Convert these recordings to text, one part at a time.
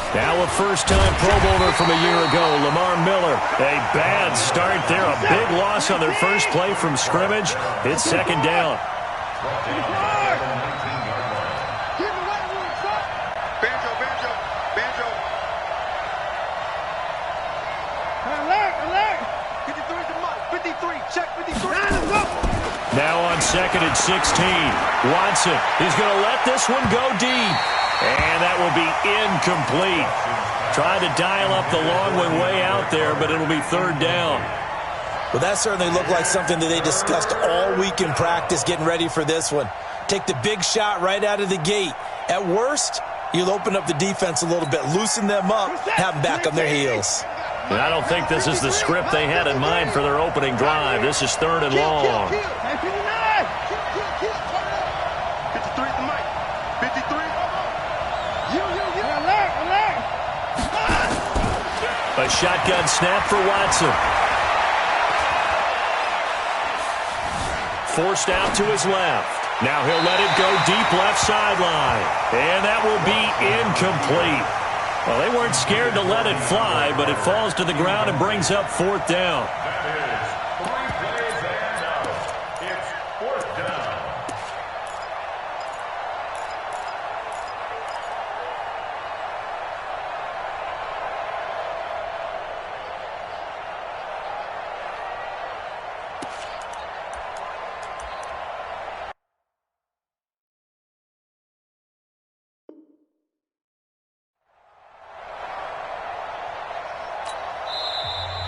Now a first-time Pro Bowler from a year ago, Lamar Miller. A bad start there, a big loss on their first play from scrimmage. It's second down. Now on second and 16. Watson is going to let this one go deep. And that will be incomplete. Trying to dial up the long one way out there, but it'll be third down. Well, that certainly looked like something that they discussed all week in practice, getting ready for this one. Take the big shot right out of the gate. At worst, you'll open up the defense a little bit, loosen them up, have them back on their heels. And I don't think this is the script they had in mind for their opening drive. This is third and long. A shotgun snap for Watson. Forced out to his left. Now he'll let it go deep left sideline. And that will be incomplete. Well, they weren't scared to let it fly, but it falls to the ground and brings up fourth down.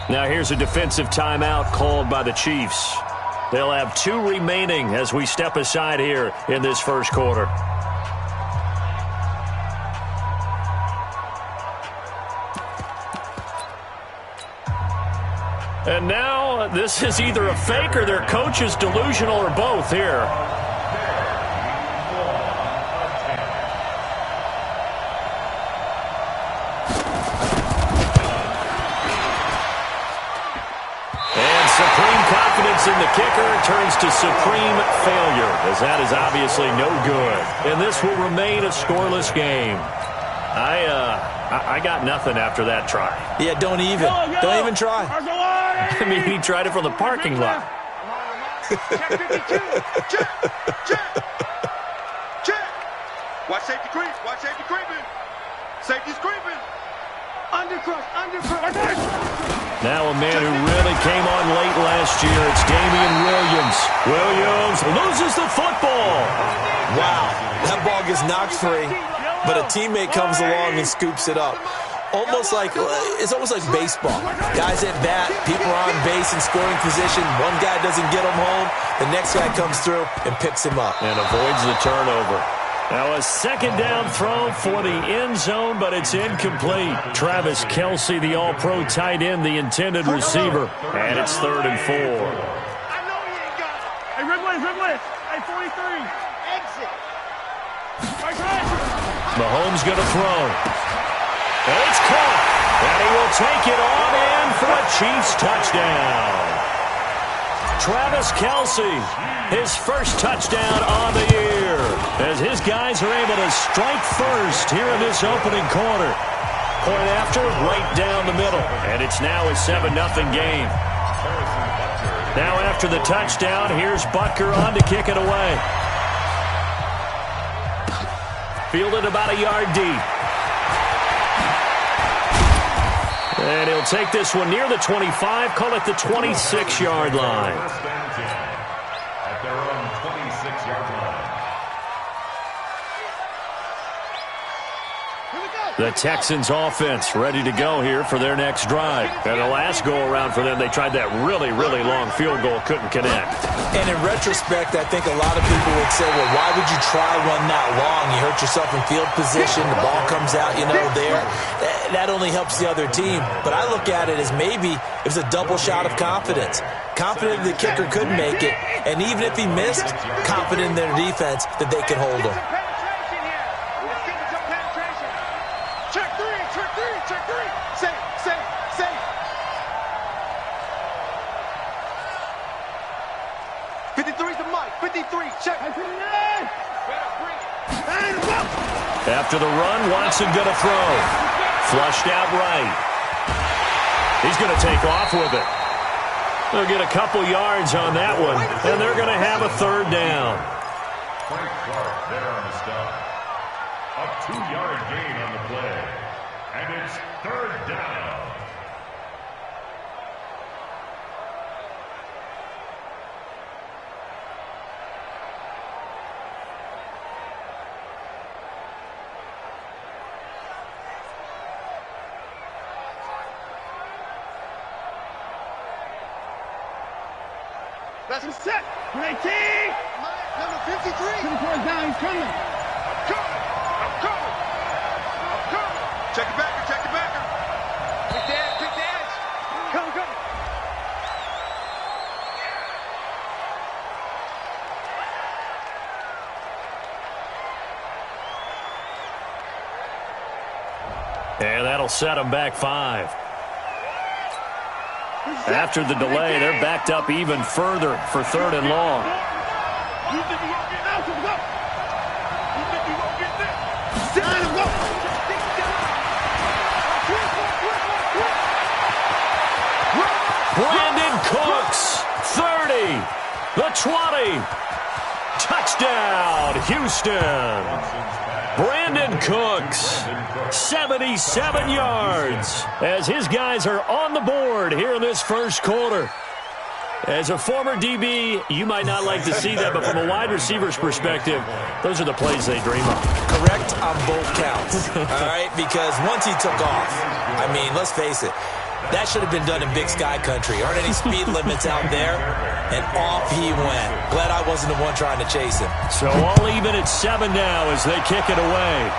Now here's a defensive timeout called by the Chiefs. They'll have 2 remaining as we step aside here in this first quarter. And now this is either a fake or their coach is delusional or both here. Supreme confidence in the kicker turns to supreme failure, as that is obviously no good. And this will remain a scoreless game. I got nothing after that try. Yeah, don't even try. I mean, he tried it from the parking lot. Check 52. Check. Watch safety creep. Watch safety creeping. Safety's creeping. Undercrush. Now a man who really came on late last year, it's Damian Williams. Williams loses the football. Wow, that ball gets knocked free, but a teammate comes along and scoops it up. It's almost like baseball. Guys at bat, people are on base in scoring position. One guy doesn't get him home. The next guy comes through and picks him up. And avoids the turnover. Now a second down throw for the end zone, but it's incomplete. Travis Kelce, the all-pro tight end, the intended receiver. And it's third and 4. I know he ain't got it. Hey, Ridley. Hey, 43. Exit. Mahomes going to throw. And it's caught. And he will take it on in for a Chiefs touchdown. Travis Kelce, his first touchdown on the year, as his guys are able to strike first here in this opening quarter. Point after, right down the middle, and it's now a 7-0 game. Now after the touchdown, here's Butker on to kick it away. Fielded about a yard deep. And he'll take this one near the 25, call it the 26-yard line. At their own 26-yard line. The Texans offense ready to go here for their next drive. And the last go-around for them, they tried that really long field goal, couldn't connect. And in retrospect, I think a lot of people would say, well, why would you try one that long? You hurt yourself in field position, the ball comes out, there. That only helps the other team. But I look at it as maybe it was a double shot of confidence. Confident the kicker could make it, and even if he missed, confident in their defense that they could hold him. Safe. 53's the mic. 53. Check. After the run, Watson going to throw. Flushed out right. He's going to take off with it. They'll get a couple yards on that one, and they're going to have a third down. Frank Clark there on the stop. A 2-yard gain on the play. And it's third down. That's a set. 19. Number 53. 24 down. He's coming. I'm coming. Check your backer. Pick the edge. Come. And that'll set them back 5. After the delay, they're backed up even further for third and long. Brandon Cooks, 30, the 20. Touchdown, Houston. Brandon Cooks, 77 yards, as his guys are on the board here in this first quarter. As a former DB, you might not like to see that, but from a wide receiver's perspective, those are the plays they dream of. Correct on both counts, all right? Because once he took off, I mean, let's face it, that should have been done in Big Sky Country. Aren't any speed limits out there? And off he went. Glad I wasn't the one trying to chase him. So all even at 7 now as they kick it away.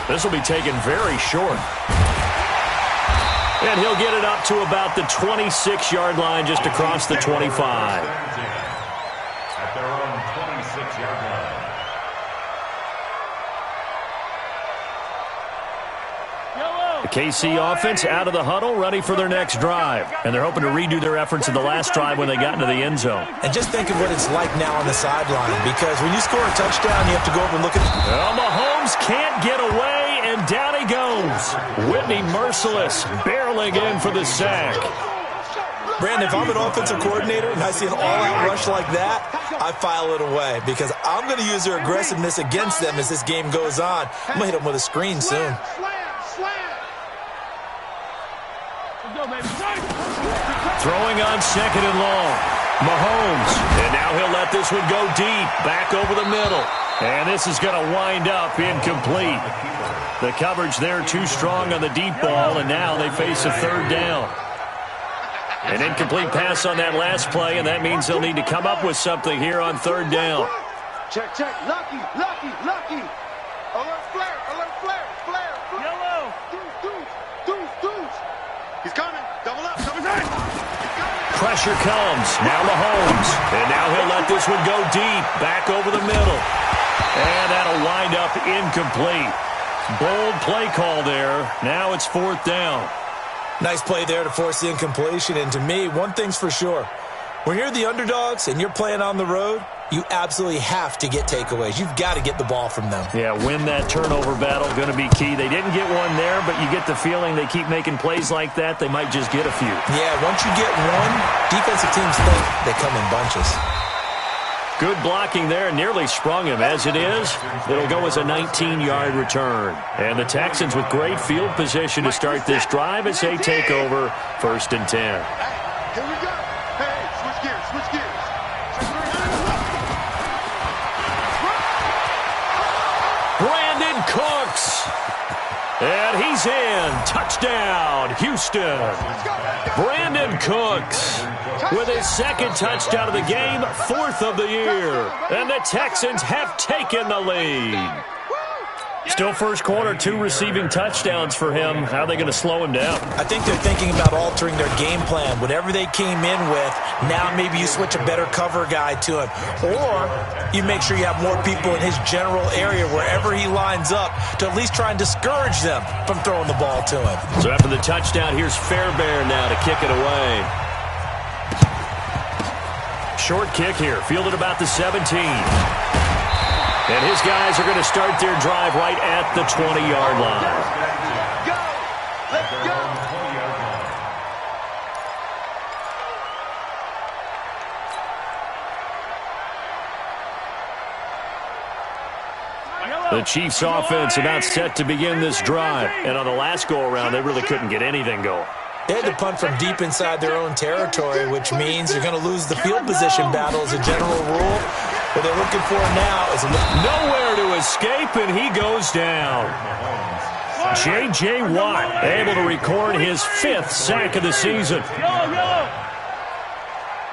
This will be taken very short. And he'll get it up to about the 26-yard line, just across the 25. At their own 26-yard line. The KC offense out of the huddle, ready for their next drive. And they're hoping to redo their efforts in the last drive when they got into the end zone. And just think of what it's like now on the sideline, because when you score a touchdown, you have to go over and look at it. Well, Mahomes can't get away, and down he goes. Whitney Merciless barreling in for the sack. Brandon, if I'm an offensive coordinator and I see an all-out rush like that, I file it away, because I'm going to use their aggressiveness against them as this game goes on. I'm going to hit them with a screen soon. Throwing on second and long. Mahomes. And now he'll let this one go deep. Back over the middle. And this is going to wind up incomplete. The coverage there too strong on the deep ball, and now they face a third down. An incomplete pass on that last play, and that means they'll need to come up with something here on third down. Check. Lucky. Alert flare. Yellow. Deuce. He's coming. Double up. Pressure comes. Now Mahomes. And now he'll let this one go deep. Back over the middle. And that'll wind up incomplete. Bold play call there. Now it's fourth down. Nice play there to force the incompletion. And to me, one thing's for sure. When you're the underdogs and you're playing on the road, you absolutely have to get takeaways. You've got to get the ball from them. Yeah, win that turnover battle, going to be key. They didn't get one there, but you get the feeling they keep making plays like that, they might just get a few. Yeah, once you get one, defensive teams think they come in bunches. Good blocking there, nearly sprung him. As it is, it'll go as a 19-yard return. And the Texans with great field position to start this drive as they take over 1st and 10. Here we go. Hey, switch gears. Brandon Cooks. And he's in. Touchdown, Houston. Brandon Cooks with his second touchdown of the game, 4th of the year. And the Texans have taken the lead. Still first quarter, 2 receiving touchdowns for him. How are they going to slow him down? I think they're thinking about altering their game plan. Whatever they came in with, now maybe you switch a better cover guy to him. Or you make sure you have more people in his general area wherever he lines up to at least try and discourage them from throwing the ball to him. So after the touchdown, here's Fairbairn now to kick it away. Short kick here, fielded about the 17. And his guys are going to start their drive right at the 20-yard line. Go! Let's go! The Chiefs offense about set to begin this drive. And on the last go-around, they really couldn't get anything going. They had to punt from deep inside their own territory, which means you're going to lose the field position battle as a general rule. What they're looking for now is nowhere to escape, and he goes down. J.J. Watt able to record his 5th sack of the season. Yellow!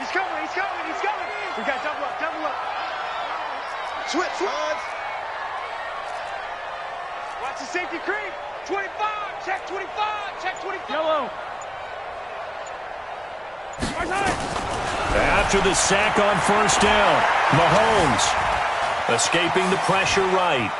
He's coming! We got double up! Switch! Watch the safety creep! 25! Check 25! Yellow! After the sack on first down, Mahomes escaping the pressure right.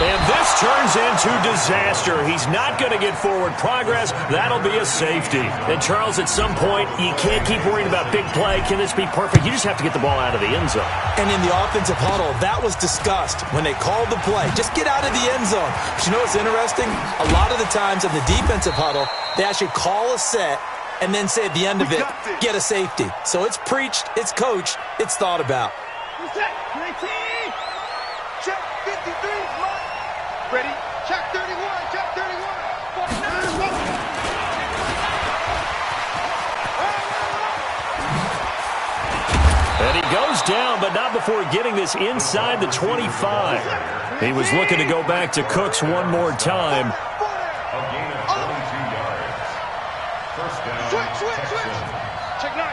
And this turns into disaster. He's not going to get forward progress. That'll be a safety. And, Charles, at some point, you can't keep worrying about big play. Can this be perfect? You just have to get the ball out of the end zone. And in the offensive huddle, that was discussed when they called the play. Just get out of the end zone. But you know what's interesting? A lot of the times in the defensive huddle, they actually call a set and then say at the end of it, get a safety. So it's preached, it's coached, it's thought about. Check 53! Ready? Check 31! Check 31! 49! And he goes down, but not before getting this inside the 25. He was looking to go back to Cooks one more time. A gain of 22 yards. First down. Switch! Check 9!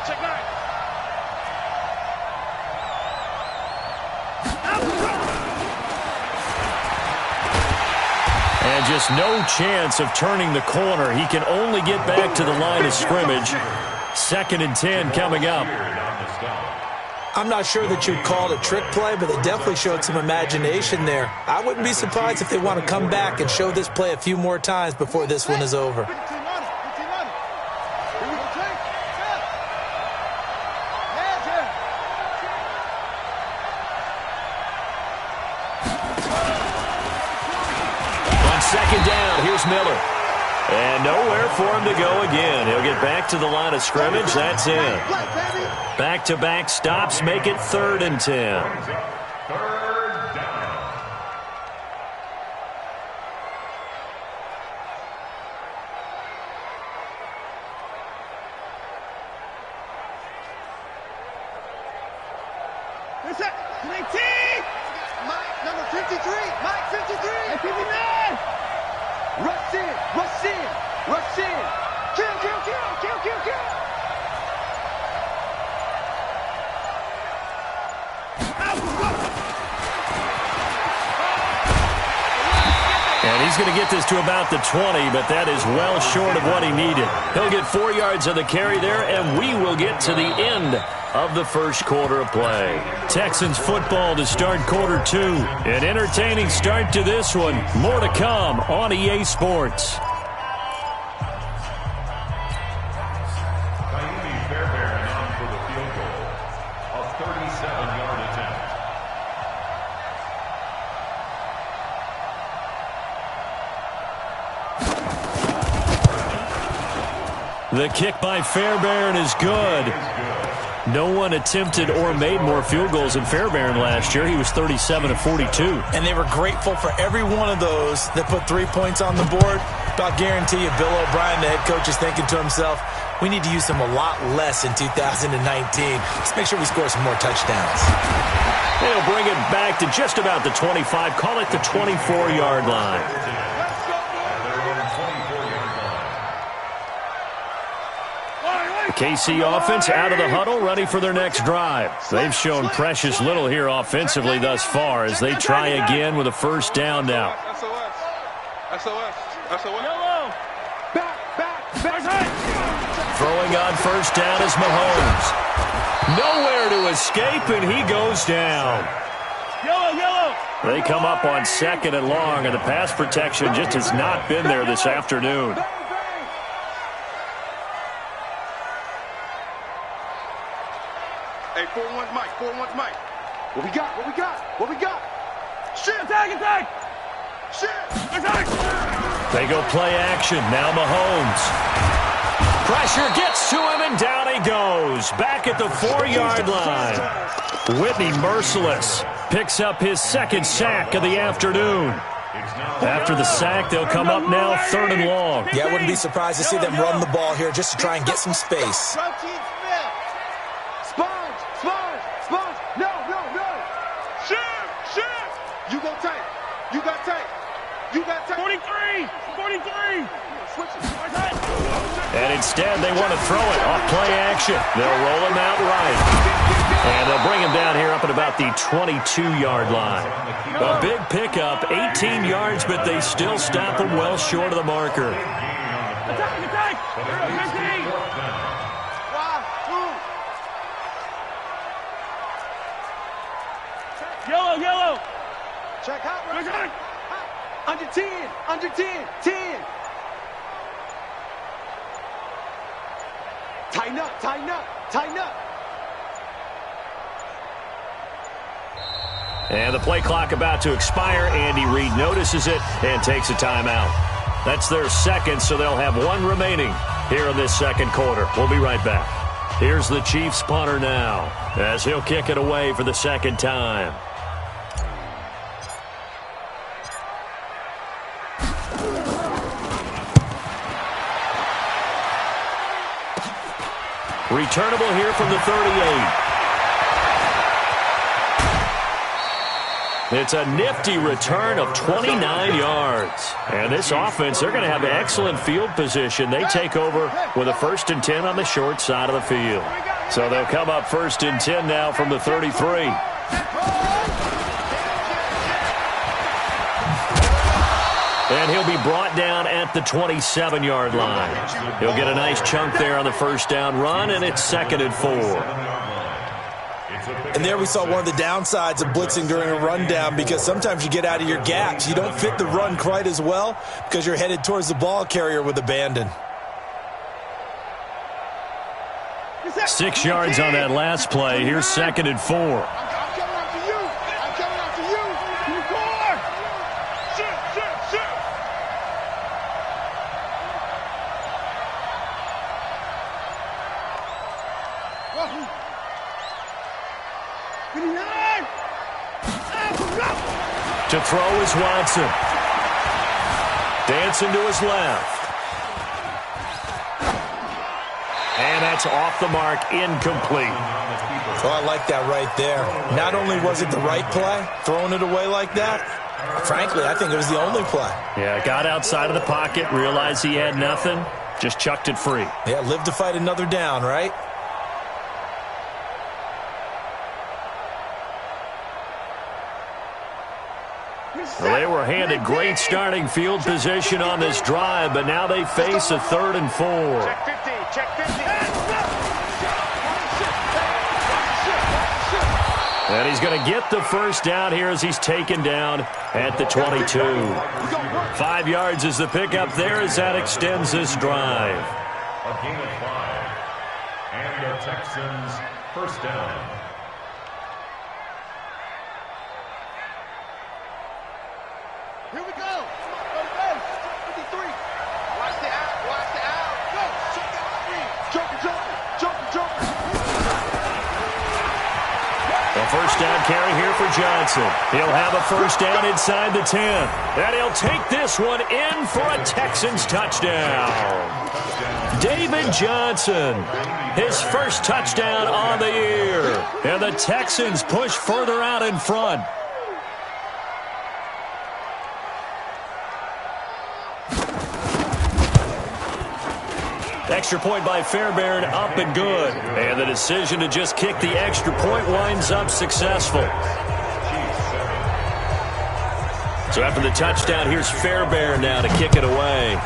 And just no chance of turning the corner. He can only get back to the line of scrimmage. 2nd and 10 coming up. I'm not sure that you'd call it a trick play, but they definitely showed some imagination there. I wouldn't be surprised if they want to come back and show this play a few more times before this one is over. On 2nd down, here's Miller. And nowhere for him to go again. He'll get back to the line of scrimmage. That's it. Back-to-back stops make it 3rd and 10. 3rd down. Where's that? 19! Mike, number 53! Mike, 53! 59! Rush in! Kill! And he's going to get this to about the 20, but that is well short of what he needed. He'll get 4 yards of the carry there, and we will get to the end of the first quarter of play. Texans football to start quarter 2. An entertaining start to this one. More to come on EA Sports. Fairbairn on for the field goal. A 37-yard attempt. The kick by Fairbairn is good. No one attempted or made more field goals than Fairbairn last year. He was 37 of 42. And they were grateful for every one of those that put 3 points on the board. But I'll guarantee you, Bill O'Brien, the head coach, is thinking to himself, we need to use them a lot less in 2019. Let's make sure we score some more touchdowns. They'll bring it back to just about the 25. Call it the 24-yard line. KC offense out of the huddle, ready for their next drive. They've shown precious little here offensively thus far as they try again with a first down now. Throwing on first down is Mahomes. Nowhere to escape, and he goes down. They come up on second and long, and the pass protection just has not been there this afternoon. Hey, 4-1's Mike. 4-1's Mike. What we got? What we got? What we got? Shit! Attack! Shit! Attack! They go play action. Now Mahomes. Pressure gets to him, and down he goes. Back at the 4-yard line. Whitney, merciless, picks up his second sack of the afternoon. After the sack, they'll come up now 3rd and long. Yeah, I wouldn't be surprised to see them run the ball here just to try and get some space. You go tight. You got tight. You got tight. 43. And instead, they want to throw it off play action. They'll roll him out right. And they'll bring him down here up at about the 22-yard line. A big pickup, 18 yards, but they still stop him well short of the marker. Attack! Yellow! Check out. Under 10. 10. Tighten up. And the play clock about to expire. Andy Reid notices it and takes a timeout. That's their second, so they'll have one remaining here in this second quarter. We'll be right back. Here's the Chiefs punter now as he'll kick it away for the second time. Returnable here from the 38. It's a nifty return of 29 yards. And this offense, they're going to have excellent field position. They take over with a 1st and 10 on the short side of the field. So they'll come up 1st and 10 now from the 33. And he'll be brought down at the 27-yard line. He'll get a nice chunk there on the first down run, and it's 2nd and 4. And there we saw one of the downsides of blitzing during a rundown, because sometimes you get out of your gaps. You don't fit the run quite as well because you're headed towards the ball carrier with abandon. 6 yards on that last play. Here's 2nd and 4. To throw is Watson. Dancing to his left. And that's off the mark, incomplete. Oh, I like that right there. Not only was it the right play, throwing it away like that, frankly, I think it was the only play. Yeah, got outside of the pocket, realized he had nothing, just chucked it free. Yeah, live to fight another down, right? Well, they were handed great starting field position on this drive, but now they face a 3rd and 4. Check 50. And he's going to get the first down here as he's taken down at the 22. 5 yards is the pickup there as that extends this drive. A gain of 5. And the Texans first down. Here we go. Go to base. 53. Watch the out. Go. Joker. A first down carry here for Johnson. He'll have a first down inside the 10. And he'll take this one in for a Texans touchdown. David Johnson, his first touchdown on the year. And the Texans push further out in front. Extra point by Fairbairn, up and good. And the decision to just kick the extra point winds up successful. So after the touchdown, here's Fairbairn now to kick it away.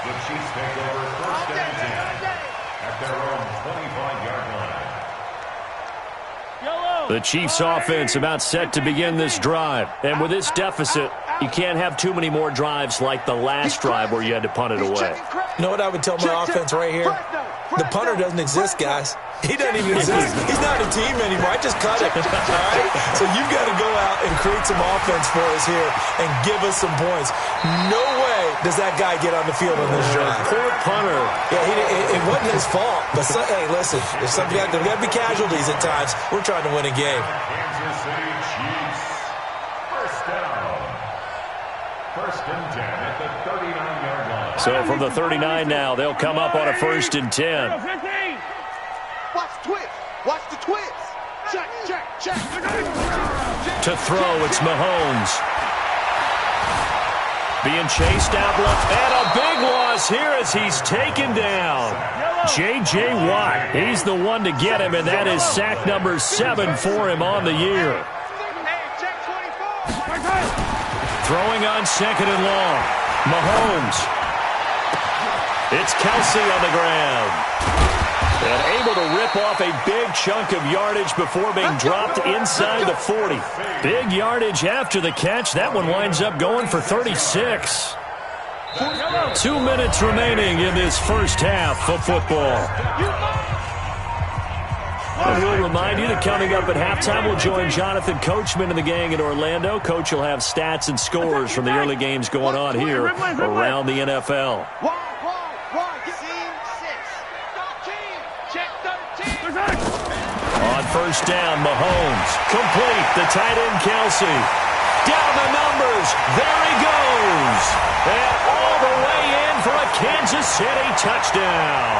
The Chiefs take over first and 10 at their own 25-yard line. The Chiefs offense about set to begin this drive. And with this deficit, you can't have too many more drives like the last drive where you had to punt it away. You know what I would tell my offense right here? The punter doesn't exist, guys. He doesn't even exist. He's not a team anymore. I just cut it. All right? So you've got to go out and create some offense for us here and give us some points. No way does that guy get on the field on this drive. Poor punter. Yeah, it wasn't his fault. But, hey, listen, there's got to be casualties at times. We're trying to win a game. Kansas City Chiefs. First down. First and 10 at the 39-yard line. So from the 39 now, they'll come up on a first and 10. Watch the twist. Watch the twist. Check, check, check. To throw, it's Mahomes. Being chased out left. And a big loss here as he's taken down. J.J. Watt, he's the one to get him, and that is sack number 7 for him on the year. Throwing on second and long. Mahomes. It's Kelsey on the ground. And able to rip off a big chunk of yardage before being dropped inside the 40. Big yardage after the catch. That one winds up going for 36. 2 minutes remaining in this first half of football. And we'll remind you that coming up at halftime, we'll join Jonathan Coachman and the gang in Orlando. Coach will have stats and scores from the early games going on here around the NFL. On first down, Mahomes. Complete. The tight end, Kelsey. Down the numbers. There he goes. And all the way in for a Kansas City touchdown.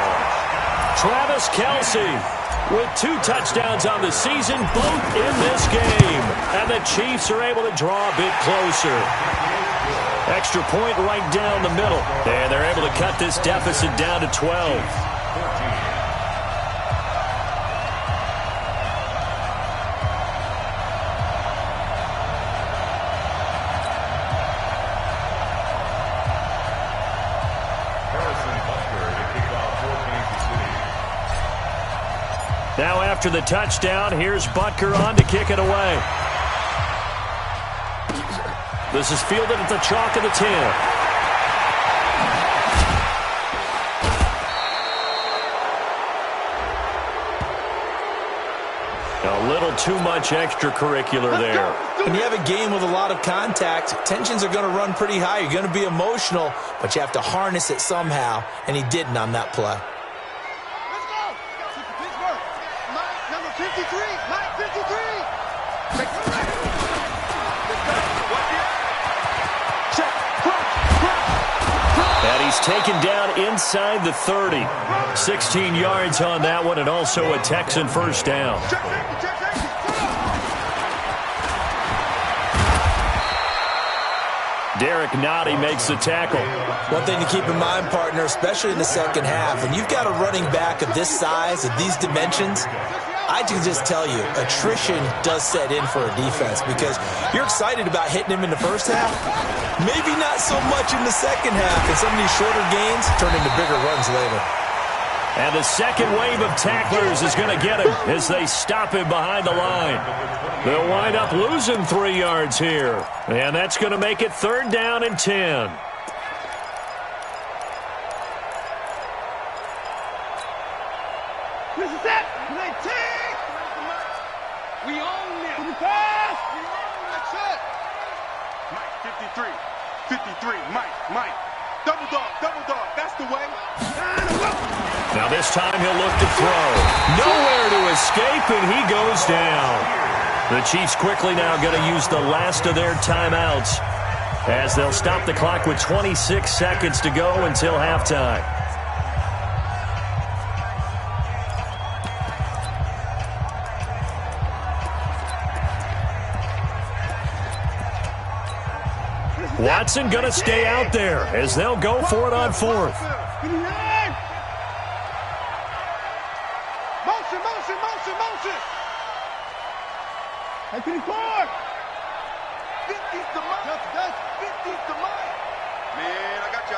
Travis Kelsey with 2 touchdowns on the season, both in this game. And the Chiefs are able to draw a bit closer. Extra point right down the middle. And they're able to cut this deficit down to 12. Now after the touchdown, here's Butker on to kick it away. This is fielded at the chalk of the 10. A little too much extracurricular there. When you have a game with a lot of contact, tensions are going to run pretty high. You're going to be emotional, but you have to harness it somehow, and he didn't on that play. And he's taken down inside the 30. 16 yards on that one, and also a Texan first down. Derek Nottie makes the tackle. One thing to keep in mind, partner, especially in the second half, when you've got a running back of this size, of these dimensions, I can just tell you, attrition does set in for a defense because you're excited about hitting him in the first half. Maybe not so much in the second half, and some of these shorter gains turn into bigger runs later. And the second wave of tacklers is going to get him as they stop him behind the line. They'll wind up losing 3 yards here, and that's going to make it 3rd down and 10. This is it. We own them. We own that's it. Mike, 53, Mike. Double dog, that's the way. Now this time he'll look to throw. Nowhere to escape, and he goes down. The Chiefs quickly now going to use the last of their timeouts as they'll stop the clock with 26 seconds to go until halftime. Watson going to stay out there as they'll go for it on fourth. Motion, motion, motion, motion. Head to the court. 50's the mark. 50's the mark. Man, I got you.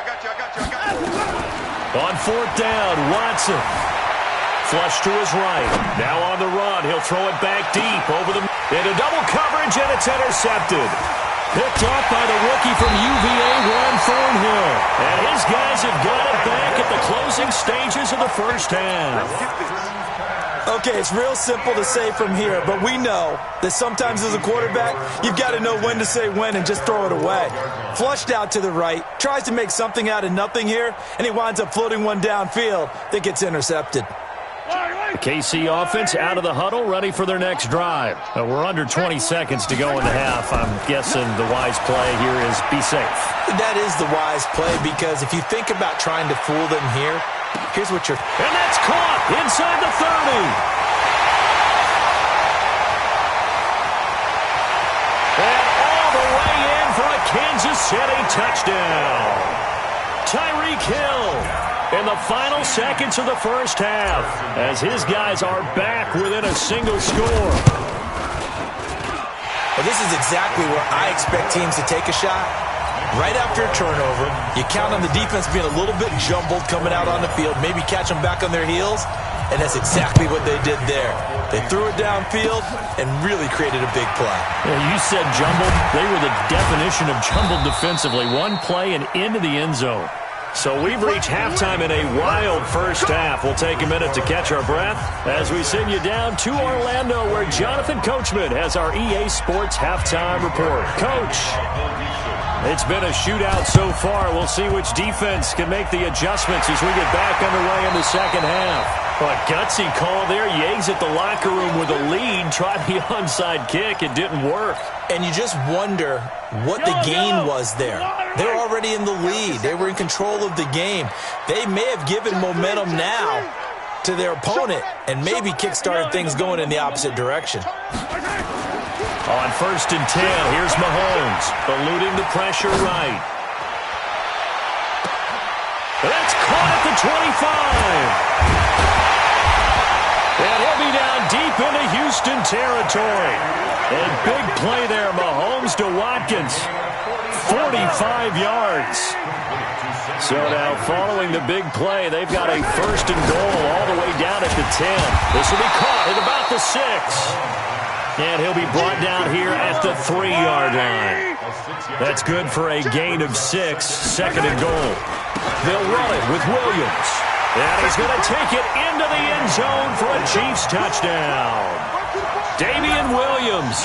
On fourth down, Watson. Flush to his right. Now on the run. He'll throw it back deep over the... into double coverage, and it's intercepted. Picked off by the rookie from UVA, Ron Thornhill. And his guys have got it back at the closing stages of the first half. Okay, it's real simple to say from here, but we know that sometimes as a quarterback, you've got to know when to say when and just throw it away. Flushed out to the right, tries to make something out of nothing here, and he winds up floating one downfield that gets intercepted. The KC offense out of the huddle, ready for their next drive. We're under 20 seconds to go in the half. I'm guessing the wise play here is be safe. That is the wise play, because if you think about trying to fool them here, here's what you're... And that's caught inside the 30. And all the way in for a Kansas City touchdown. Tyreek Hill in the final seconds of the first half as his guys are back within a single score. Well, this is exactly where I expect teams to take a shot. Right after a turnover, you count on the defense being a little bit jumbled coming out on the field, maybe catch them back on their heels, and that's exactly what they did there. They threw it downfield and really created a big play. Well, you said jumbled. They were the definition of jumbled defensively. One play and into the end zone. So we've reached halftime in a wild first half. We'll take a minute to catch our breath as we send you down to Orlando, where Jonathan Coachman has our EA Sports halftime report. Coach, it's been a shootout so far. We'll see which defense can make the adjustments as we get back underway in the second half. A gutsy call there. Yates at the locker room with a lead. Tried the onside kick. It didn't work. And you just wonder what the gain was there. They're already in the lead. They were in control of the game. They may have given momentum now to their opponent and maybe kick-started things going in the opposite direction. On first and 10, here's Mahomes, eluding the pressure right. That's caught at the 25. And he'll be down deep into Houston territory. And big play there, Mahomes to Watkins. 45 yards. So now following the big play, they've got a first and goal all the way down at the 10. This will be caught at about the 6. And he'll be brought down here at the 3-yard line. That's good for a gain of 6, second and goal. They'll run it with Williams. And he's going to take it into the end zone for a Chiefs touchdown. Damian Williams,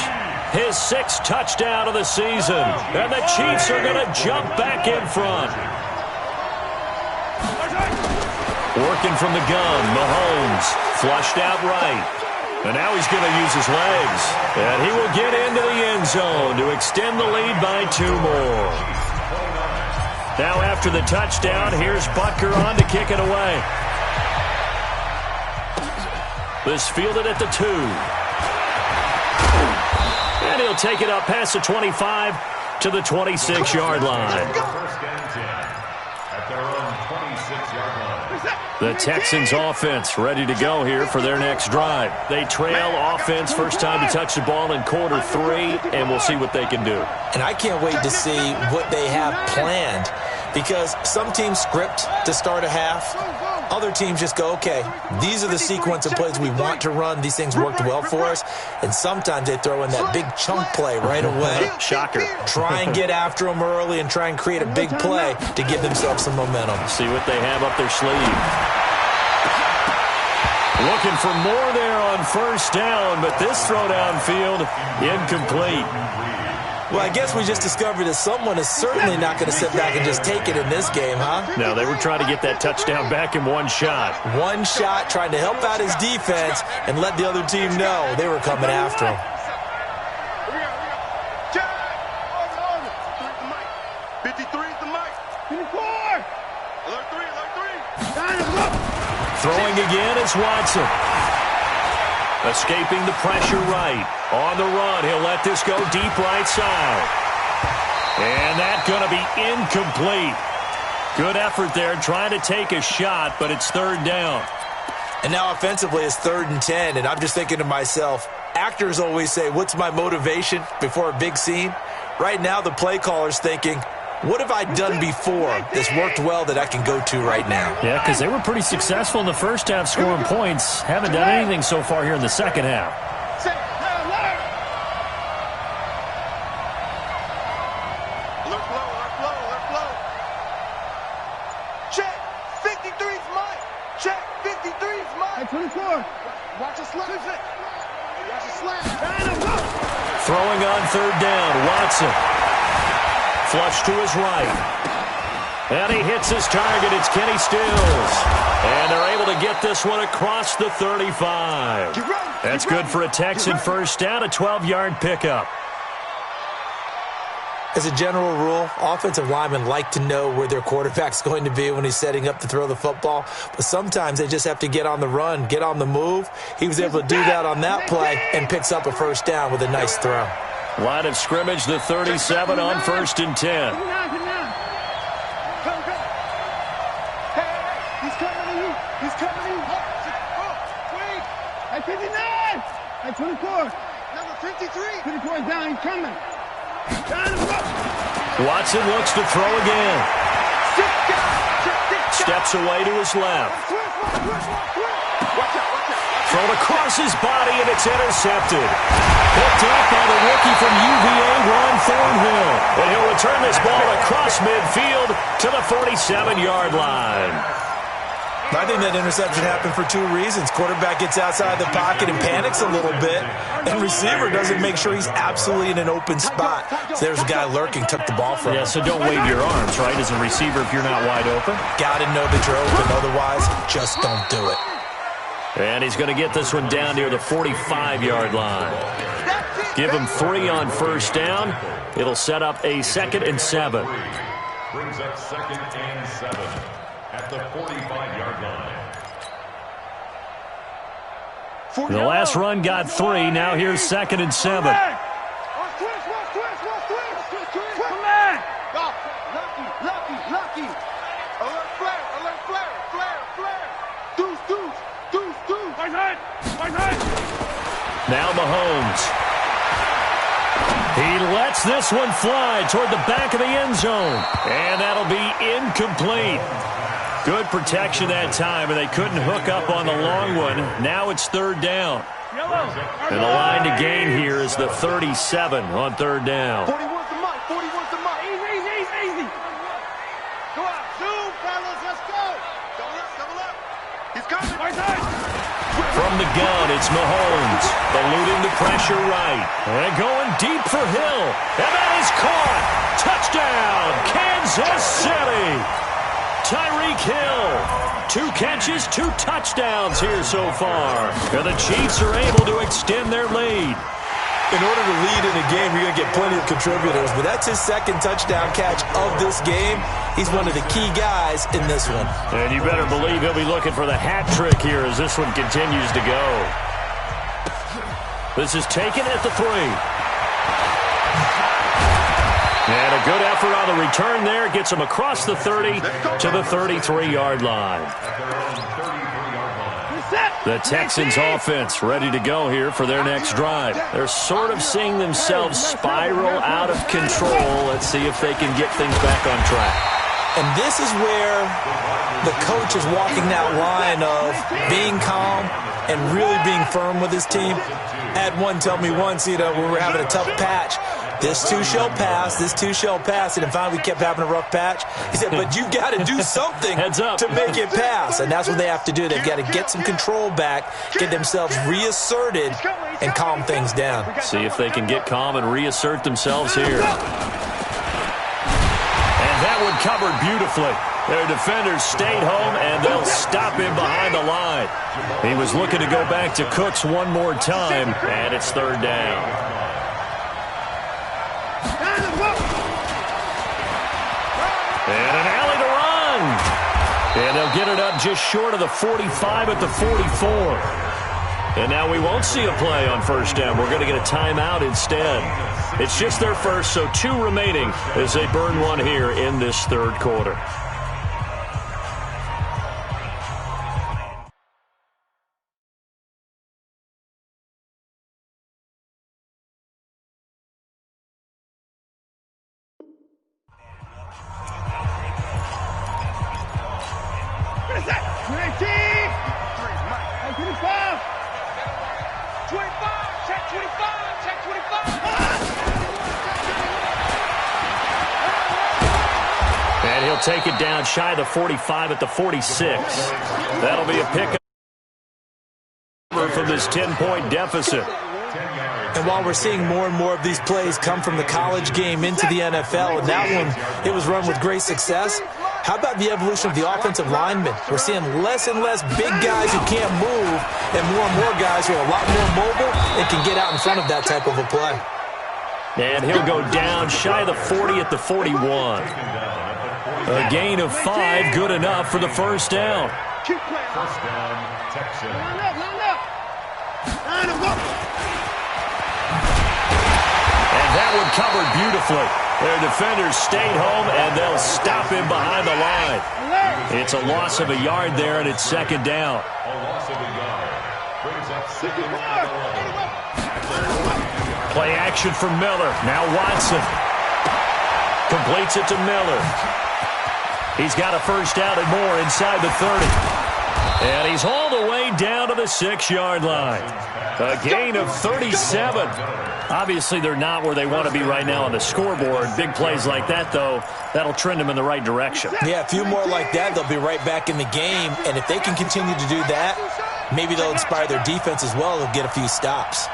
his 6th touchdown of the season. And the Chiefs are going to jump back in front. Working from the gun, Mahomes flushed out right. And now he's going to use his legs. And he will get into the end zone to extend the lead by 2 more. Now after the touchdown, here's Butker on to kick it away. This fielded at the 2. And he'll take it up past the 25 to the 26-yard line. At their own 26-yard line. The Texans offense ready to go here for their next drive. They trail offense, first time to touch the ball in quarter 3, and we'll see what they can do. And I can't wait to see what they have planned, because some teams script to start a half. Other teams just go, okay, these are the sequence of plays we want to run. These things worked well for us. And sometimes they throw in that big chunk play right away. Shocker. Try and get after them early and try and create a big play to give themselves some momentum. See what they have up their sleeve. Looking for more there on first down, but this throw downfield incomplete. Well, I guess we just discovered that someone is certainly not going to sit back and just take it in this game, huh? No, they were trying to get that touchdown back in one shot. One shot, trying to help out his defense and let the other team know they were coming after him. 53 is the mic. 54. Alert 3, alert 3. Throwing again is Watson. Escaping the pressure right. On the run, he'll let this go deep right side. And that's going to be incomplete. Good effort there trying to take a shot, but it's third down. And now offensively it's 3rd and 10, and I'm just thinking to myself, actors always say, what's my motivation before a big scene? Right now the play caller's thinking, what have I done before that's worked well that I can go to right now? Yeah, because they were pretty successful in the first half scoring points. Haven't done anything so far here in the second half. Check. 53's mine. Check. 53's mine. 24. Watch a slap. Watch a slap. Throwing on third down, Watson. Flush to his right. And he hits his target. It's Kenny Stills. And they're able to get this one across the 35. That's good for a Texan first down, a 12-yard pickup. As a general rule, offensive linemen like to know where their quarterback's going to be when he's setting up to throw the football. But sometimes they just have to get on the run, get on the move. He was able to do that on that play and picks up a first down with a nice throw. Line of scrimmage, the 37 on 1st and 10. He's coming to you. He's coming to you. Wait. At 59. At 24. Number 53. 24 is down. He's coming. Watson looks to throw again. Steps away to his left. Thrown across his body, and it's intercepted. Picked up by the rookie from UVA, Ron Thornhill. And he'll return this ball across midfield to the 47-yard line. I think that interception happened for 2 reasons. Quarterback gets outside the pocket and panics a little bit, and receiver doesn't make sure he's absolutely in an open spot. So there's a guy lurking, took the ball from him. Yeah, so don't wave your arms, right, as a receiver if you're not wide open. Got to know that you're open, otherwise just don't do it. And he's going to get this one down near the 45-yard line. Give him 3 on first down. It'll set up a 2nd and 7. Brings up 2nd and 7 at the 45-yard line. The last run got 3. Now here's 2nd and 7. Lucky. Alert flare. Deuce. Right hand. Now Mahomes. He lets this one fly toward the back of the end zone. And that'll be incomplete. Good protection that time, and they couldn't hook up on the long one. Now it's third down. And the line to gain here is the 37 on third down. 41's the mark. Easy. Go out. Zoom, fellas. Let's go. Double up. He's coming. Right side. From the gun, it's Mahomes. Eluding the pressure right. And going deep for Hill. And that is caught. Touchdown, Kansas City. Tyreek Hill. 2 catches, 2 touchdowns here so far. And the Chiefs are able to extend their lead. In order to lead in a game, you're going to get plenty of contributors, but that's his 2nd touchdown catch of this game. He's one of the key guys in this one. And you better believe he'll be looking for the hat trick here as this one continues to go. This is taken at the 3. And a good effort on the return there. Gets him across the 30 to the 33-yard line. The Texans offense ready to go here for their next drive. They're sort of seeing themselves spiral out of control. Let's see if they can get things back on track. And this is where the coach is walking that line of being calm and really being firm with his team. I had one tell me once, when we were having a tough patch, this too shall pass, and finally we kept having a rough patch. He said, but you've got to do something to make it pass, and that's what they have to do. They've got to get some control back, get themselves reasserted, and calm things down. See if they can get calm and reassert themselves here. And that one covered beautifully. Their defenders stayed home, and they'll stop him behind the line. He was looking to go back to Cooks one more time, and it's third down. And an alley to run. And they'll get it up just short of the 45 at the 44. And now we won't see a play on first down. We're going to get a timeout instead. It's just their first, so 2 remaining as they burn one here in this third quarter. And he'll take it down shy of the 45 at the 46. That'll be a pickup from this 10-point deficit. And while we're seeing more and more of these plays come from the college game into the NFL, and that one, it was run with great success, how about the evolution of the offensive linemen? We're seeing less and less big guys who can't move and more guys who are a lot more mobile and can get out in front of that type of a play. And he'll go down shy of the 40 at the 41. A gain of 5, good enough for the first down. First down, Texans. And that one covered beautifully. Their defenders stayed home, and they'll stop him behind the line. It's a loss of a yard there, and it's second down. A loss of a yard. Brings up second and 11. Play action for Miller. Now Watson. Completes it to Miller. He's got a first down and more inside the 30. And he's hauled away down to the 6-yard line. A gain of 37. Obviously, they're not where they want to be right now on the scoreboard. Big plays like that, though, that'll trend them in the right direction. Yeah, a few more like that, they'll be right back in the game. And if they can continue to do that, maybe they'll inspire their defense as well. They'll get a few stops.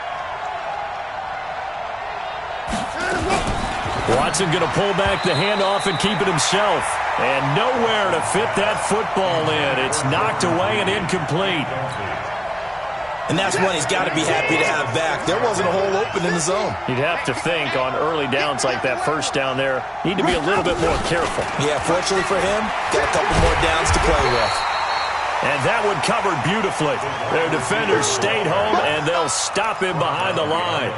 Watson going to pull back the handoff and keep it himself. And nowhere to fit that football in. It's knocked away and incomplete. And that's one he's got to be happy to have back. There wasn't a hole open in the zone. You'd have to think on early downs like that first down there, need to be a little bit more careful. Yeah, fortunately for him, got a couple more downs to play with. And that one covered beautifully. Their defenders stayed home, and they'll stop him behind the line.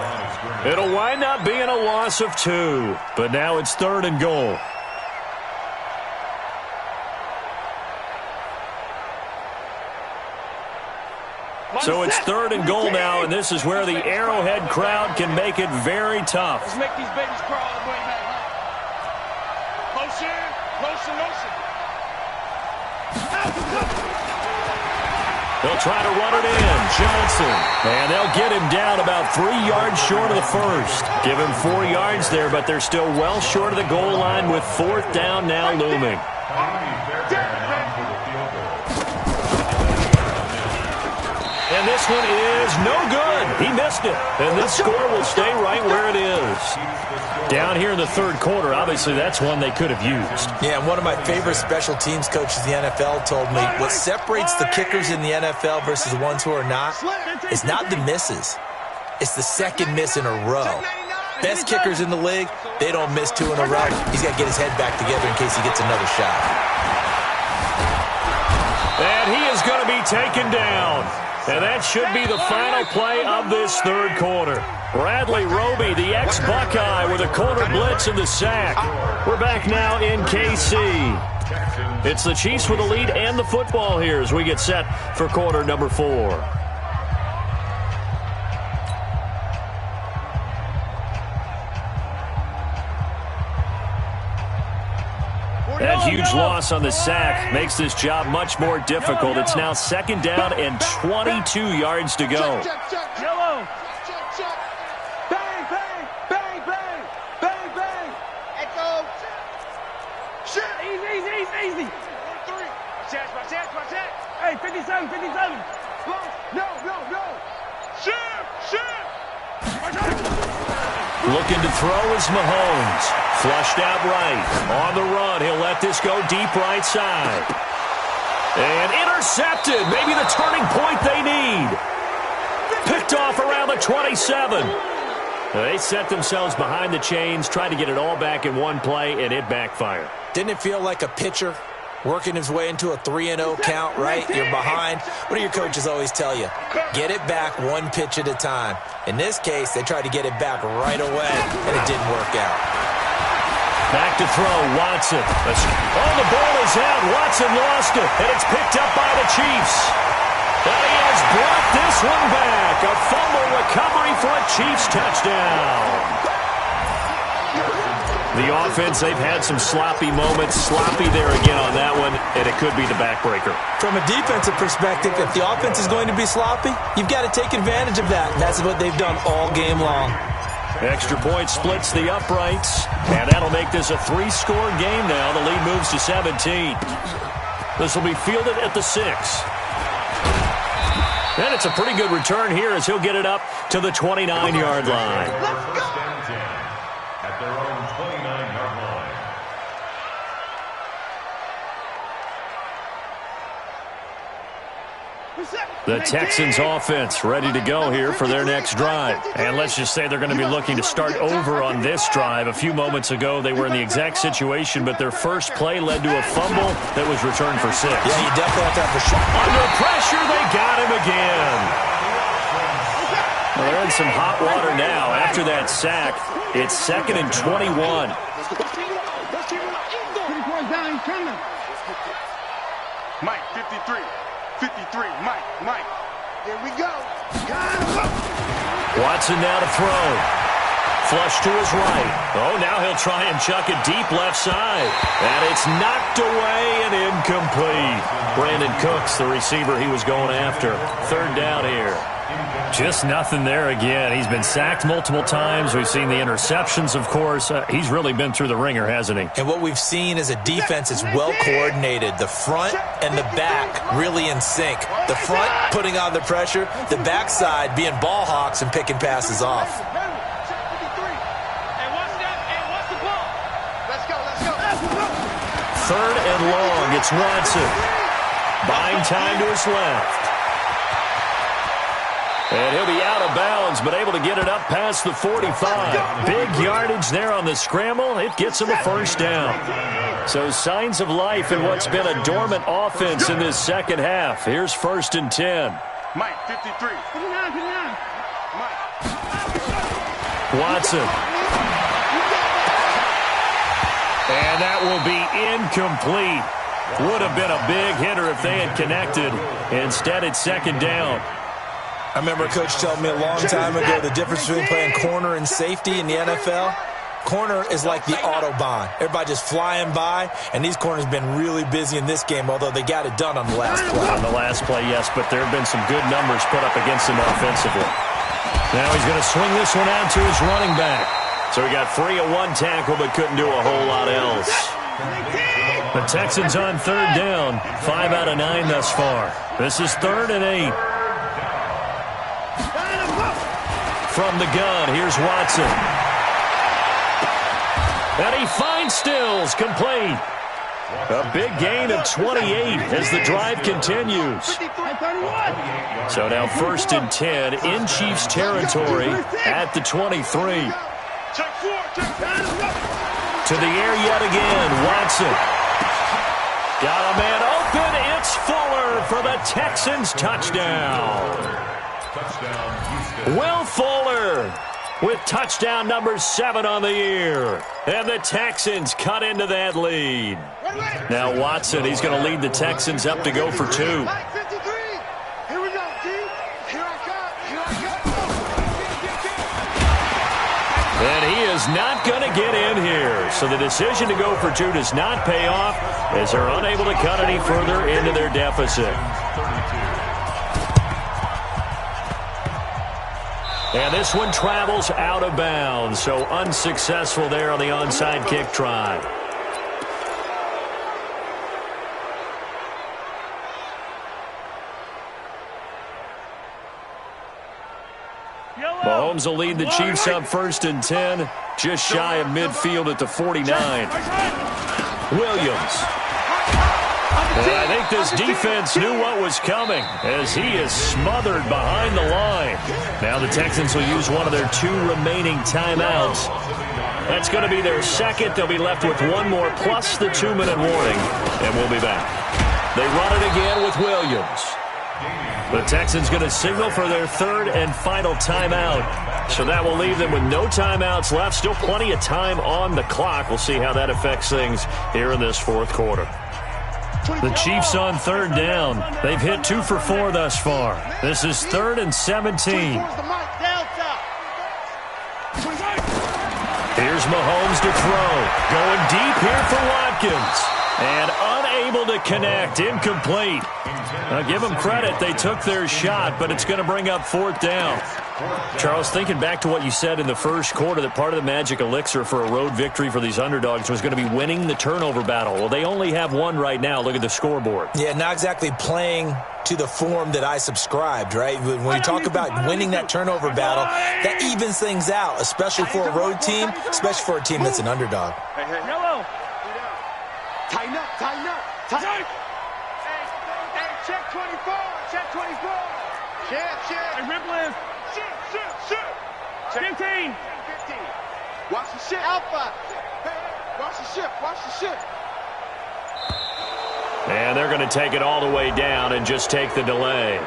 It'll wind up being a loss of 2, but now it's third and goal. So it's third and goal now, and this is where the Arrowhead crowd can make it very tough. Let's make these babies crawl all the way back. Motion, motion, motion. They'll try to run it in. Johnson. And they'll get him down about 3 yards short of the first. Give him 4 yards there, but they're still well short of the goal line with fourth down now looming. And this one is no good. He missed it. And this score will stay right where it is. Down here in the third quarter, obviously that's one they could have used. Yeah, one of my favorite special teams coaches in the NFL told me what separates the kickers in the NFL versus the ones who are not is not the misses. It's the second miss in a row. Best kickers in the league, they don't miss 2 in a row. He's got to get his head back together in case he gets another shot. And he is going to be taken down. And that should be the final play of this third quarter. Bradley Roby, the ex-Buckeye, with a corner blitz and the sack. We're back now in KC. It's the Chiefs with the lead and the football here as we get set for quarter number 4. That huge loss on the sack makes this job much more difficult. It's now second down and 22 yards to go. Yellow. Bang, bang, bang, bang, bang, bang. Echo. Shit. Easy, easy, easy. 1-3. Watch that. Hey, 57. No. Shit. Looking to throw is Mahomes. Flushed out right. On the run, he'll let this go deep right side. And intercepted. Maybe the turning point they need. Picked off around the 27. They set themselves behind the chains, tried to get it all back in one play, and it backfired. Didn't it feel like a pitcher working his way into a 3-0 count, right? You're behind. What do your coaches always tell you? Get it back one pitch at a time. In this case, they tried to get it back right away, and it didn't work out. Back to throw, Watson. Oh, the ball is out. Watson lost it, and it's picked up by the Chiefs. And he has brought this one back. A fumble recovery for a Chiefs touchdown. The offense, they've had some sloppy moments. Sloppy there again on that one, and it could be the backbreaker. From a defensive perspective, if the offense is going to be sloppy, you've got to take advantage of that. And that's what they've done all game long. Extra point splits the uprights, and that'll make this a 3-score game now. The lead moves to 17. This will be fielded at the 6. And it's a pretty good return here as he'll get it up to the 29-yard line. At their own 29-yard line. The Texans offense ready to go here for their next drive. And let's just say they're going to be looking to start over on this drive. A few moments ago, they were in the exact situation, but their first play led to a fumble that was returned for 6. Yeah, you definitely have to have a shot. Under pressure, they got him again. Well, they're in some hot water now. After that sack, it's 2nd and 21. Mike, 53. 53, Mike. Here we go. Watson now to throw. Flush to his right. Oh, now he'll try and chuck it deep left side. And it's knocked away and incomplete. Brandon Cooks, the receiver he was going after. 3rd down here. Just nothing there again. He's been sacked multiple times. We've seen the interceptions, of course. He's really been through the ringer, hasn't he? And what we've seen is a defense is well coordinated. The front and the back really in sync. The front putting on the pressure, the backside being ball hawks and picking passes off. Third and long. It's Watson. Buying time to his left. And he'll be out of bounds, but able to get it up past the 45. Big yardage there on the scramble. It gets him a 1st down. So signs of life in what's been a dormant offense in this second half. Here's 1st and 10. Mike, 53. Watson. And that will be incomplete. Would have been a big hitter if they had connected. Instead, it's 2nd down. I remember a coach telling me a long time ago the difference between playing corner and safety in the NFL. Corner is like the Autobahn. Everybody just flying by, and these corners have been really busy in this game, although they got it done on the last play. On the last play, yes, but there have been some good numbers put up against him offensively. Now he's going to swing this one out to his running back. So he got free of one tackle, but couldn't do a whole lot else. The Texans on 3rd down, 5 out of 9 thus far. This is 3rd and 8. From the gun, here's Watson. And he finds Stills, complete. A big gain of 28 as the drive continues. So now 1st and 10 in Chiefs territory at the 23. To the air yet again, Watson. Got a man open. It's Fuller for the Texans touchdown. Will Fuller with touchdown number 7 on the year. And the Texans cut into that lead. Now Watson, he's going to lead the Texans up to go for 2. Here we go, D. Here I come. And he is not going to get in here. So the decision to go for 2 does not pay off as they're unable to cut any further into their deficit. And this one travels out of bounds, so unsuccessful there on the onside kick try. Mahomes will lead the Chiefs up 1st and 10, just shy of midfield at the 49. Williams. And I think this defense knew what was coming as he is smothered behind the line. Now the Texans will use one of their 2 remaining timeouts. That's going to be their second. They'll be left with one more plus the 2-minute warning, and we'll be back. They run it again with Williams. The Texans going to signal for their third and final timeout. So that will leave them with no timeouts left. Still plenty of time on the clock. We'll see how that affects things here in this fourth quarter. The Chiefs on third down. They've hit 2 for 4 thus far. This is 3rd and 17. Here's Mahomes to throw. Going deep here for Watkins. And unable to connect. Incomplete. Now, give them credit. They took their shot, but it's going to bring up 4th down. Charles, thinking back to what you said in the first quarter, that part of the magic elixir for a road victory for these underdogs was going to be winning the turnover battle. Well, they only have one right now. Look at the scoreboard. Yeah, not exactly playing to the form that I subscribed, right? When you talk about winning that turnover battle, that evens things out, especially for a road team, especially for a team that's an underdog. Yellow. Tighten up, tighten up, tighten up. Hey, check 24, check 24. Shift. Hey, Ripley. Shift. 15. Watch the shift. Alpha. Hey, watch the shift. And they're going to take it all the way down and just take the delay.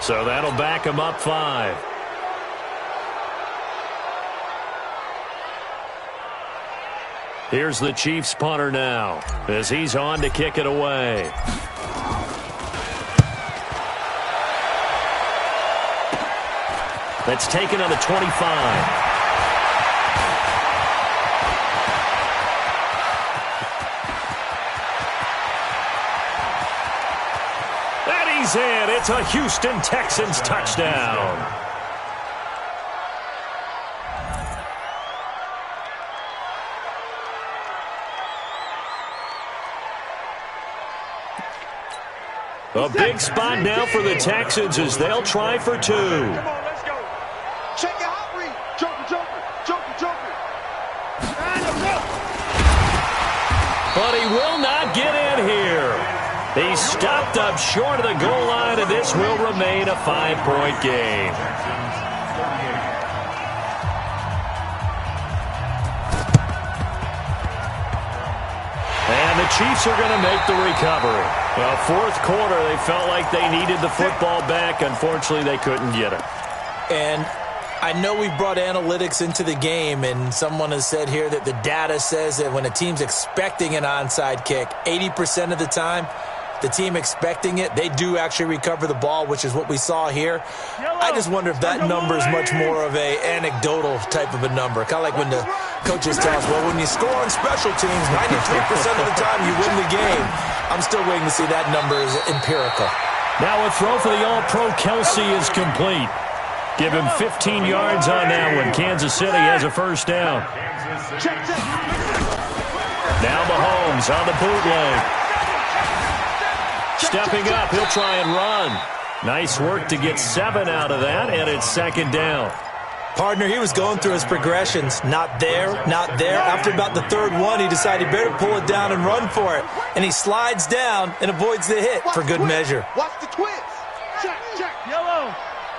So that'll back them up 5. Here's the Chiefs punter now as he's on to kick it away. That's taken on the 25. And he's in. It's a Houston Texans touchdown. A big spot now for the Texans as they'll try for 2. Come on, let's go. Check your hot read. Joker. But he will not get in here. He's stopped up short of the goal line, and this will remain a 5-point game. And the Chiefs are going to make the recovery. Well, fourth quarter, they felt like they needed the football back. Unfortunately, they couldn't get it. And I know we've brought analytics into the game, and someone has said here that the data says that when a team's expecting an onside kick, 80% of the time, the team expecting it, they do actually recover the ball, which is what we saw here. I just wonder if that number is much more of a anecdotal type of a number. Kind of like when the coaches tell us, well, when you score on special teams, 93% of the time you win the game. I'm still waiting to see that number is empirical. Now a throw for the All-Pro Kelsey is complete. Give him 15 yards on that one. Kansas City has a first down. Now Mahomes on the bootleg. Stepping up, he'll try and run. Nice work to get 7 out of that, and it's second down. Partner, he was going through his progressions. Not there, not there. After about the third one, he decided he better pull it down and run for it. And he slides down and avoids the hit for good measure. Watch the twist. Check. Yellow.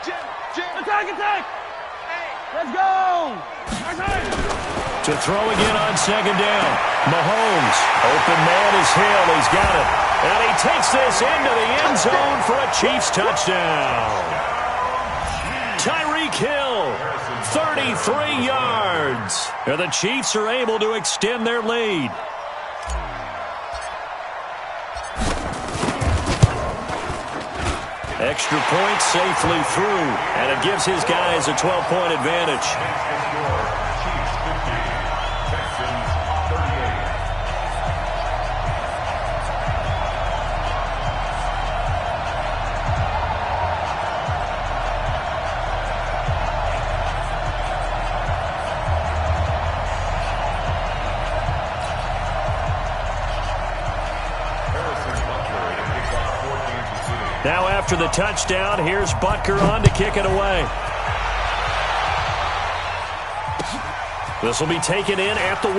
Jim. Attack. Hey. Let's go. To throw again on second down. Mahomes. Open man is Hill. He's got it. And he takes this into the end zone for a Chiefs touchdown. Tyreek Hill, 33 yards. And the Chiefs are able to extend their lead. Extra point safely through, and it gives his guys a 12-point advantage. Now after the touchdown, here's Butker on to kick it away. This will be taken in at the 1.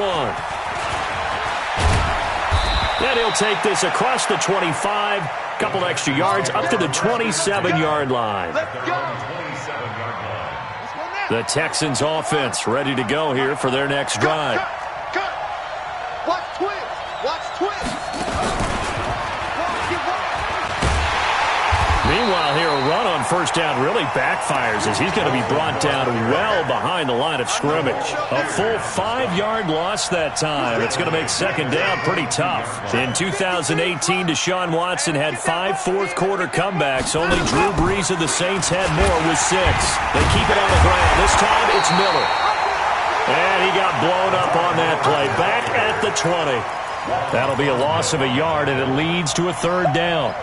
And he'll take this across the 25, couple extra yards up to the 27-yard line. Let's go. 27-yard line. Let's go now. The Texans offense ready to go here for their next drive. Cut. Watch twist. Watch twist. Meanwhile, here a run on first down really backfires as he's going to be brought down well behind the line of scrimmage. A full 5-yard loss that time. It's going to make second down pretty tough. In 2018, Deshaun Watson had 5 fourth-quarter comebacks. Only Drew Brees of the Saints had more with 6. They keep it on the ground. This time it's Miller. And he got blown up on that play. Back at the 20. That'll be a loss of a yard, and it leads to a third down.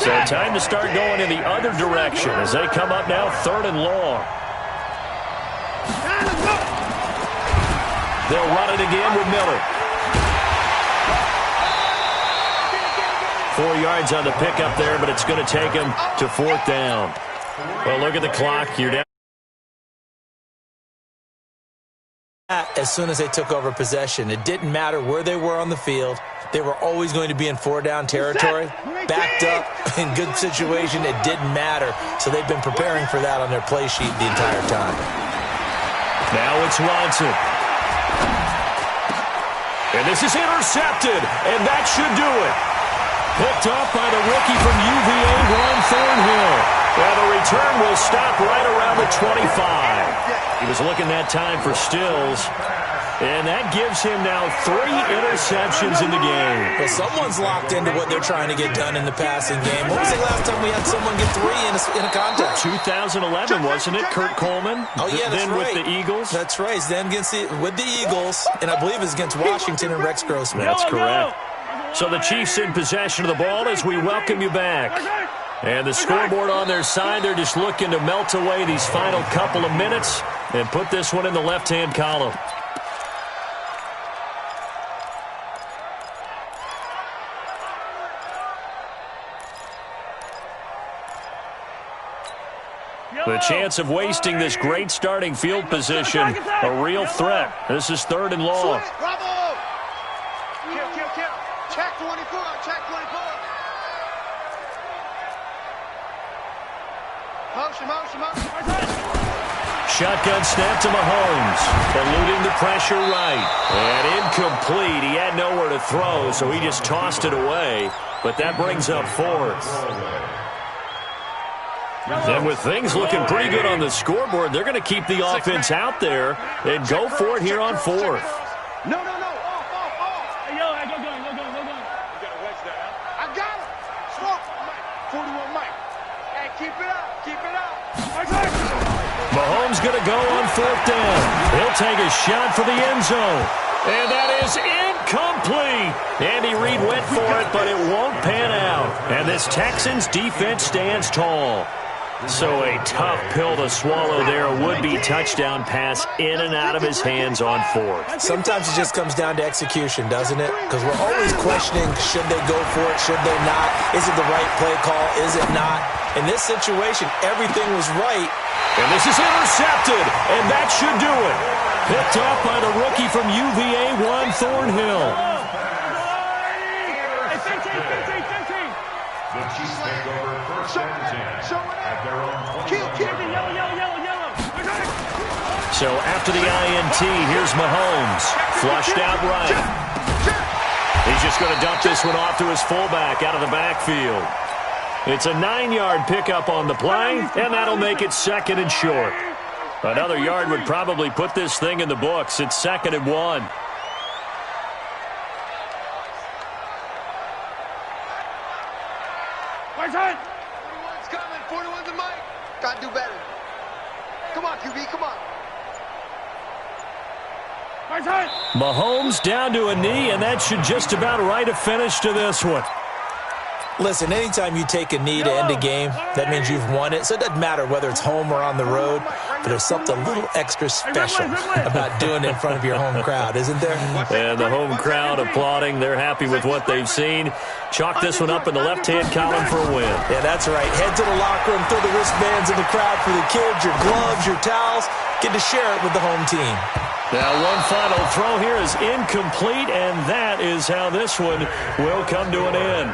So time to start going in the other direction as they come up now 3rd and long. They'll run it again with Miller. 4 yards on the pickup there, but it's going to take him to 4th down. Well, look at the clock. You're down. As soon as they took over possession, it didn't matter where they were on the field. They were always going to be in 4-down territory, backed up, in good situation. It didn't matter. So they've been preparing for that on their play sheet the entire time. Now it's Watson. And this is intercepted, and that should do it. Picked up by the rookie from UVA, Juan Thornhill. Well, the return will stop right around the 25. He was looking that time for Stills, and that gives him now 3 interceptions in the game. Well, someone's locked into what they're trying to get done in the passing game. When was the last time we had someone get 3 in a contest? 2011, wasn't it? Kurt Coleman? Oh, yeah, that's then right. with the Eagles? That's right. Then with the Eagles, and I believe it's against Washington and Rex Grossman. That's correct. So the Chiefs in possession of the ball as we welcome you back. And the scoreboard on their side, they're just looking to melt away these final couple of minutes and put this one in the left-hand column. The chance of wasting this great starting field position, a real threat. This is 3rd and long. Bravo! Kill. Check 24. Check 24. Motion. Shotgun snap to Mahomes, eluding the pressure right. And incomplete. He had nowhere to throw, so he just tossed it away. But that brings up 4th. And with things looking pretty good on the scoreboard, they're going to keep the offense out there and go for it here on 4th. No. Off. Hey, yo, go. You got to wedge that out. I got it. Slow. Mike. 41 Mike. Hey, keep it up. Mahomes going to go on 4th down. He'll take a shot for the end zone. And that is incomplete. Andy Reid went for it, but it won't pan out. And this Texans defense stands tall. So a tough pill to swallow there. A would-be touchdown pass in and out of his hands on 4th. Sometimes it just comes down to execution, doesn't it? Because we're always questioning, should they go for it, should they not? Is it the right play call, is it not? In this situation, everything was right. And this is intercepted, and that should do it. Picked up by the rookie from UVA, Juan Thornhill. The Chiefs take over 1st and 10 at their own 20. So after the INT, here's Mahomes. Flushed out right. He's just going to dump this one off to his fullback out of the backfield. It's a 9-yard pickup on the play, and that'll make it 2nd and short. Another yard would probably put this thing in the books. It's 2nd and 1. It's coming. 41's the mic. Got to do better. Come on, QB. Come on. Mahomes down to a knee, and that should just about write a finish to this one. Listen, anytime you take a knee to end a game, that means you've won it. So it doesn't matter whether it's home or on the road, but there's something a little extra special about doing it in front of your home crowd, isn't there? And the home crowd applauding. They're happy with what they've seen. Chalk this one up in the left-hand column for a win. Yeah, that's right. Head to the locker room, throw the wristbands in the crowd for the kids, your gloves, your towels. Get to share it with the home team. Now one final throw here is incomplete, and that is how this one will come to an end.